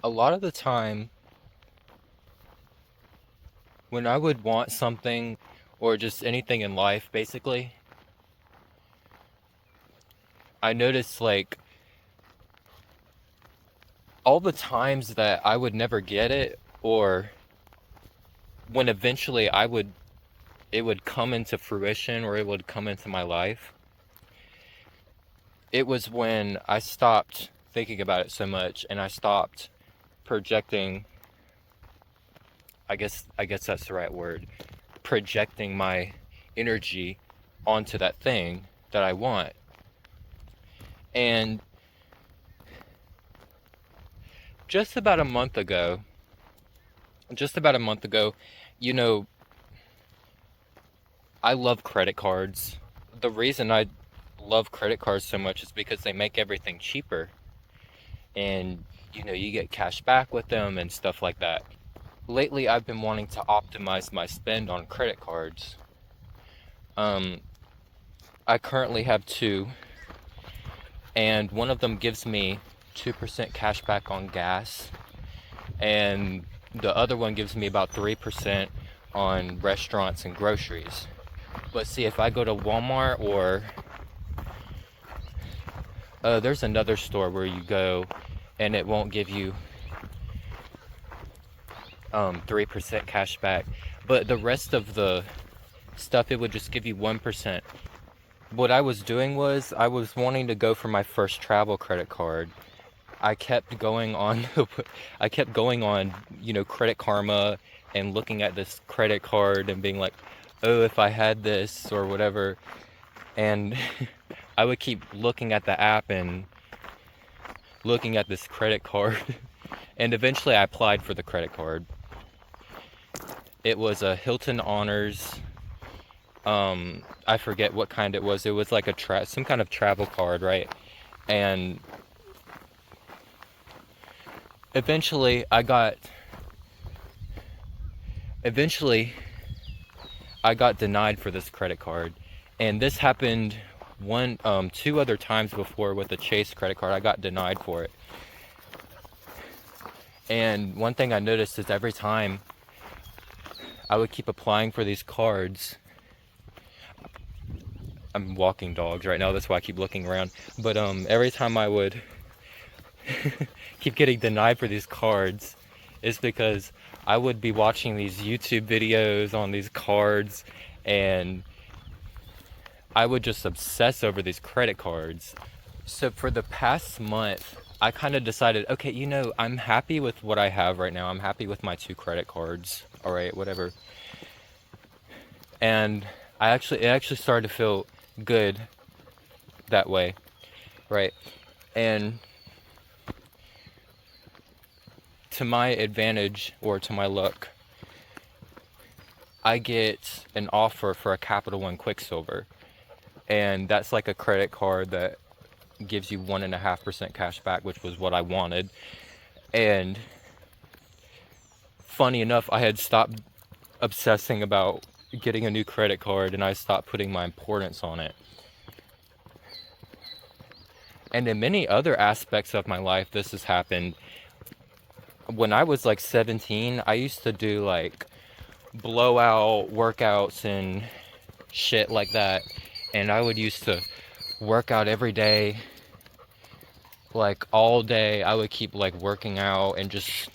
A lot of the time, when I would want something or just anything in life, basically, I noticed like all the times that I would never get it, or when eventually it would come into fruition or it would come into my life, it was when I stopped thinking about it so much and I stopped projecting, I guess that's the right word, projecting my energy onto that thing that I want. And just about a month ago, just about a month ago, you know, I love credit cards. The reason I love credit cards so much is because they make everything cheaper. And, you get cash back with them and stuff like that. Lately, I've been wanting to optimize my spend on credit cards. Um, I currently have two, and one of them gives me 2% cash back on gas, and the other one gives me about 3% on restaurants and groceries. But see, if I go to Walmart or there's another store where you go and it won't give you 3% cash back, but the rest of the stuff it would just give you 1%. What I was doing was I was wanting to go for my first travel credit card. I kept going on I kept going on, Credit Karma and looking at this credit card and being like, "Oh, if I had this or whatever." And I would keep looking at the app and looking at this credit card. And eventually I applied for the credit card. It was a Hilton Honors. I forget what kind it was. It was like some kind of travel card, right? And eventually eventually I got denied for this credit card. And this happened two other times before with the Chase credit card. I got denied for it. And one thing I noticed is every time I would keep applying for these cards. I'm walking dogs right now, that's why I keep looking around. But every time I would keep getting denied for these cards, is because I would be watching these YouTube videos on these cards, and I would just obsess over these credit cards. So for the past month, I kind of decided, okay, I'm happy with what I have right now. I'm happy with my two credit cards. All right, whatever. And it actually started to feel good that way, right? And to my advantage or to my luck, I get an offer for a Capital One Quicksilver, and that's like a credit card that gives you 1.5% cash back, which was what I wanted. And funny enough, I had stopped obsessing about getting a new credit card and I stopped putting my importance on it. And in many other aspects of my life, this has happened. When I was like 17, I used to do like blowout workouts and shit like that. And I would used to work out every day, like all day. I would keep like working out and just,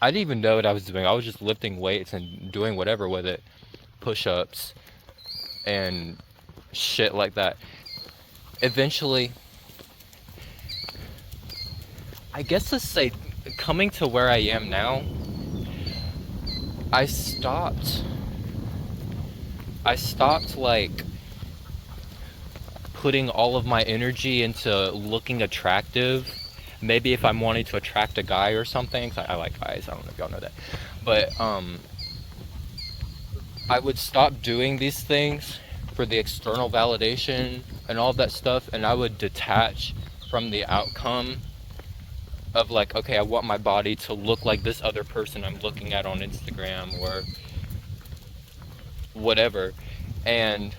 I didn't even know what I was doing. I was just lifting weights and doing whatever with it, push-ups and shit like that. Eventually, I guess let's say, coming to where I am now, I stopped like putting all of my energy into looking attractive. Maybe if I'm wanting to attract a guy or something, 'cause I like guys, I don't know if y'all know that. But I would stop doing these things for the external validation and all that stuff, and I would detach from the outcome of like, okay, I want my body to look like this other person I'm looking at on Instagram or whatever. And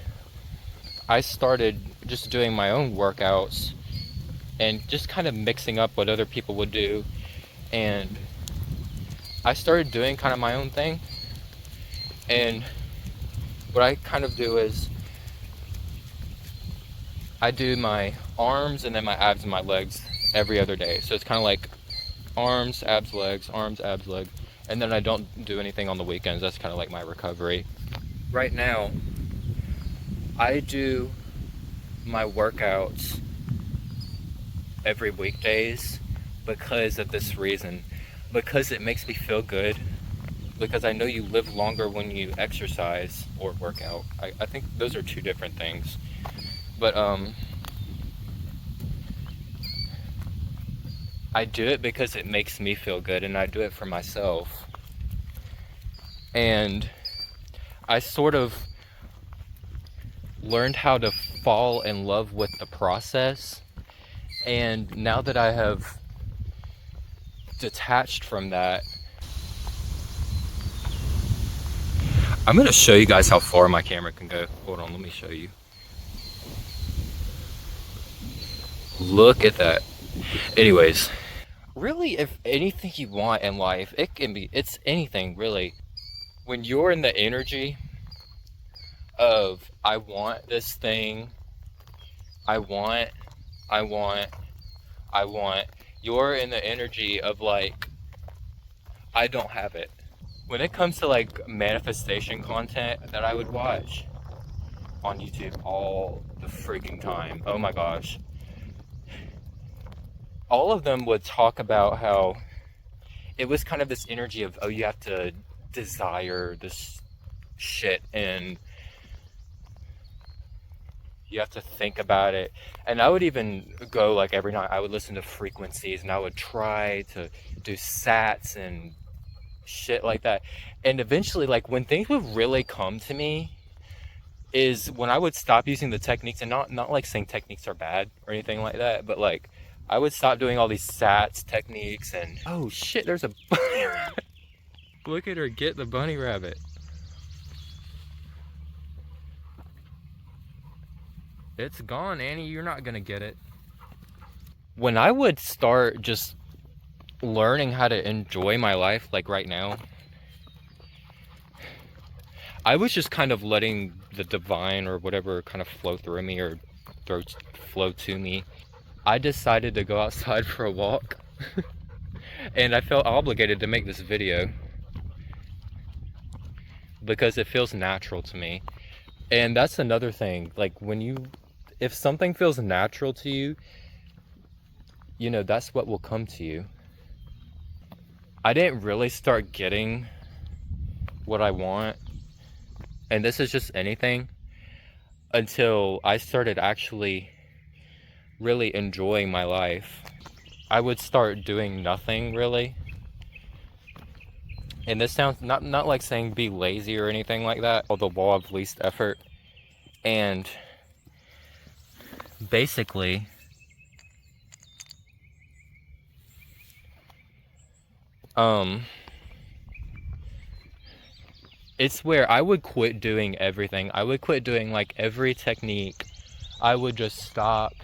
I started just doing my own workouts and just kind of mixing up what other people would do. and I started doing kind of my own thing. And what I kind of do is I do my arms and then my abs and my legs every other day. So it's kind of like arms, abs, legs, arms, abs, legs. And then I don't do anything on the weekends. That's kind of like my recovery. Right now, I do my workouts every weekdays because of this reason. Because it makes me feel good. Because I know you live longer when you exercise or work out. I think those are two different things. But I do it because it makes me feel good, and I do it for myself. And I sort of learned how to fall in love with the process. And now that I have detached from that, I'm gonna show you guys how far my camera can go. Hold on, let me show you. Look at that. Anyways, really, if anything you want in life, it's anything really. When you're in the energy of, I want this thing, I want, you're in the energy of like, I don't have it. When it comes to like manifestation content that I would watch on YouTube all the freaking time, oh my gosh. All of them would talk about how it was kind of this energy of, oh, you have to desire this shit and you have to think about it. And I would even go like every night, I would listen to frequencies and I would try to do sats and shit like that. And eventually, like, when things would really come to me is when I would stop using the techniques, and not like saying techniques are bad or anything like that, but like I would stop doing all these sats techniques. And oh shit, there's a bunny rabbit. Look at her get the bunny rabbit. It's gone, Annie. You're not gonna get it. When I would start just learning how to enjoy my life, like right now, I was just kind of letting the divine or whatever kind of flow through me or flow to me. I decided to go outside for a walk and I felt obligated to make this video because it feels natural to me. And that's another thing, like if something feels natural to you, you know, that's what will come to you. I didn't really start getting what I want, and this is just anything, until I started actually really enjoying my life. I would start doing nothing really. And this sounds not like saying be lazy or anything like that, or the law of least effort. And basically, it's where I would quit doing everything. I would quit doing like every technique. I would just stop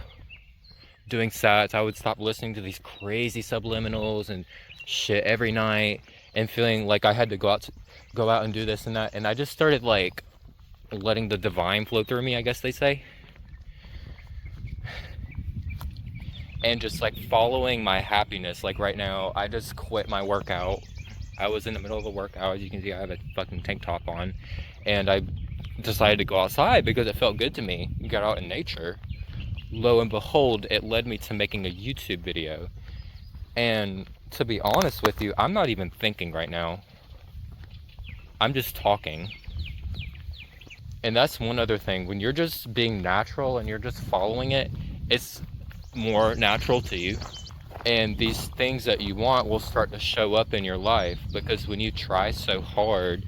doing sats. I would stop listening to these crazy subliminals and shit every night and feeling like I had to go out and do this and that. And I just started like letting the divine flow through me, I guess they say. And just like following my happiness. Like right now, I just quit my workout. I was in the middle of a workout. As you can see, I have a fucking tank top on. And I decided to go outside because it felt good to me. Get out in nature. Lo and behold, it led me to making a YouTube video. And to be honest with you, I'm not even thinking right now. I'm just talking. And that's one other thing. When you're just being natural and you're just following it, it's more natural to you. And these things that you want will start to show up in your life, because when you try so hard,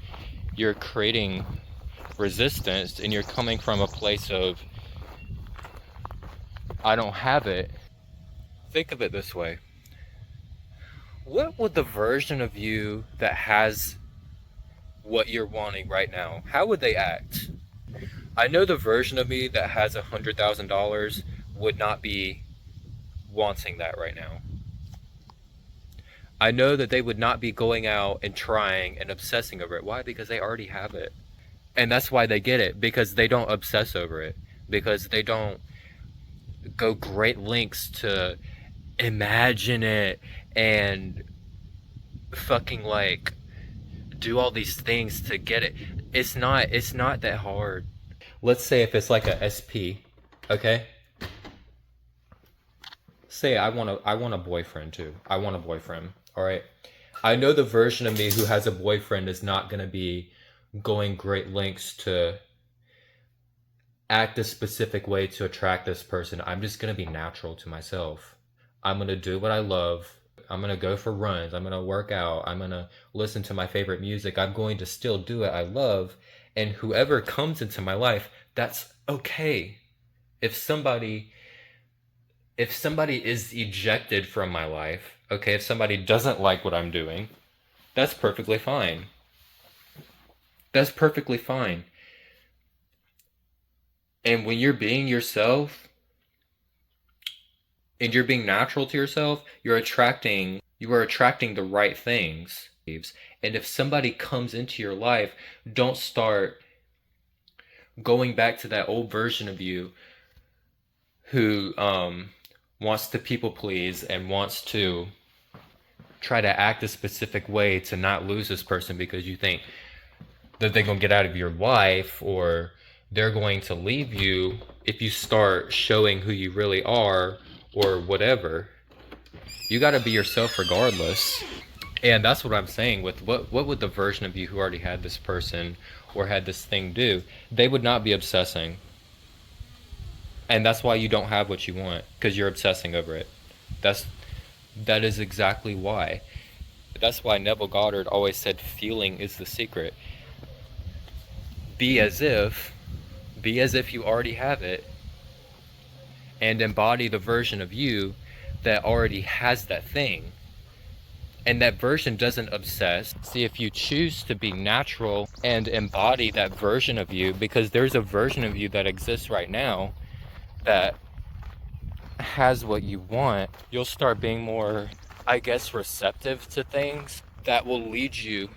you're creating resistance and you're coming from a place of, I don't have it. Think of it this way. What would the version of you that has what you're wanting right now, how would they act? I know the version of me that has $100,000 would not be wanting that right now. I know that they would not be going out and trying and obsessing over it. Why? Because they already have it. And that's why they get it, because they don't obsess over it, because they don't go great lengths to imagine it and fucking like do all these things to get it. It's not that hard. Let's say if it's like a SP, okay? Say I want a boyfriend too. I want a boyfriend. All right. I know the version of me who has a boyfriend is not going to be going great lengths to act a specific way to attract this person. I'm just going to be natural to myself. I'm going to do what I love. I'm going to go for runs. I'm going to work out. I'm going to listen to my favorite music. I'm going to still do what I love. And whoever comes into my life, that's okay. If somebody is ejected from my life, okay, if somebody doesn't like what I'm doing, that's perfectly fine. That's perfectly fine. And when you're being yourself and you're being natural to yourself, you are attracting the right things. And if somebody comes into your life, don't start going back to that old version of you who wants to people please and wants to try to act a specific way to not lose this person because you think that they're going to get out of your life or they're going to leave you if you start showing who you really are or whatever. You got to be yourself regardless. And that's what I'm saying with what would the version of you who already had this person or had this thing do? They would not be obsessing. And that's why you don't have what you want, because you're obsessing over it. That is exactly why. That's why Neville Goddard always said feeling is the secret. Be as if you already have it, and embody the version of you that already has that thing. And that version doesn't obsess. See, if you choose to be natural and embody that version of you, because there's a version of you that exists right now that has what you want, you'll start being more, I guess, receptive to things that will lead you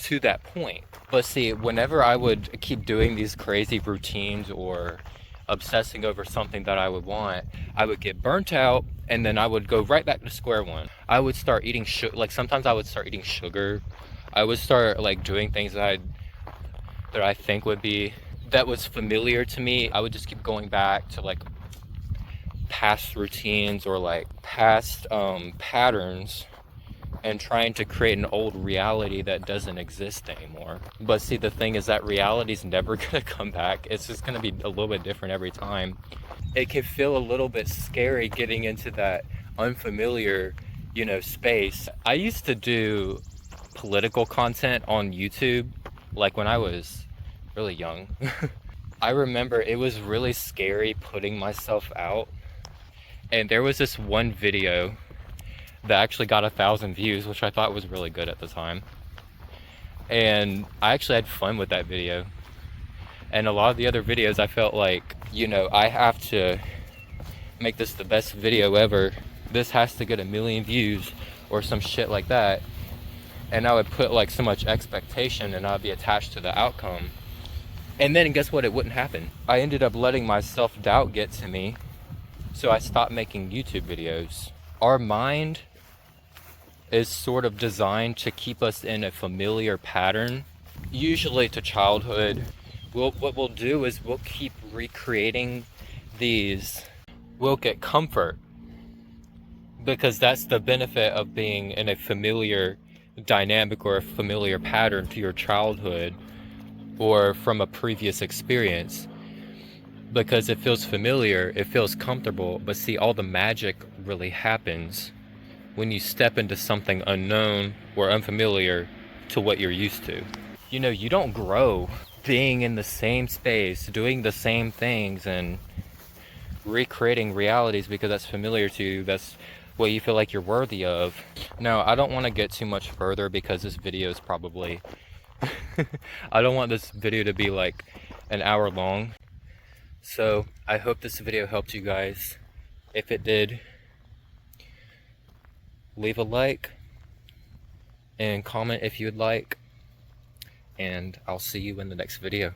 to that point. But see, whenever I would keep doing these crazy routines or obsessing over something that I would want, I would get burnt out and then I would go right back to square one. I would start eating like sometimes I would start eating sugar. I would start like doing things that I think that was familiar to me. I would just keep going back to like past routines or like past patterns and trying to create an old reality that doesn't exist anymore. But see, the thing is that reality's never gonna come back. It's just gonna be a little bit different every time. It can feel a little bit scary getting into that unfamiliar, space. I used to do political content on YouTube, like when I was really young. I remember it was really scary putting myself out. And there was this one video that actually got 1,000 views, which I thought was really good at the time. And I actually had fun with that video. And a lot of the other videos, I felt like, I have to make this the best video ever. This has to get 1 million views or some shit like that. And I would put like so much expectation and I'd be attached to the outcome. And then guess what? It wouldn't happen. I ended up letting my self-doubt get to me. So I stopped making YouTube videos. Our mind is sort of designed to keep us in a familiar pattern, usually to childhood. What we'll do is we'll keep recreating these. We'll get comfort because that's the benefit of being in a familiar dynamic or a familiar pattern to your childhood or from a previous experience. Because it feels familiar, it feels comfortable, but see, all the magic really happens when you step into something unknown or unfamiliar to what you're used to. You don't grow being in the same space, doing the same things and recreating realities because that's familiar to you, that's what you feel like you're worthy of. Now, I don't want to get too much further because this video is probably I don't want this video to be like an hour long. So I hope this video helped you guys. If it did, leave a like, and comment if you would like. And I'll see you in the next video.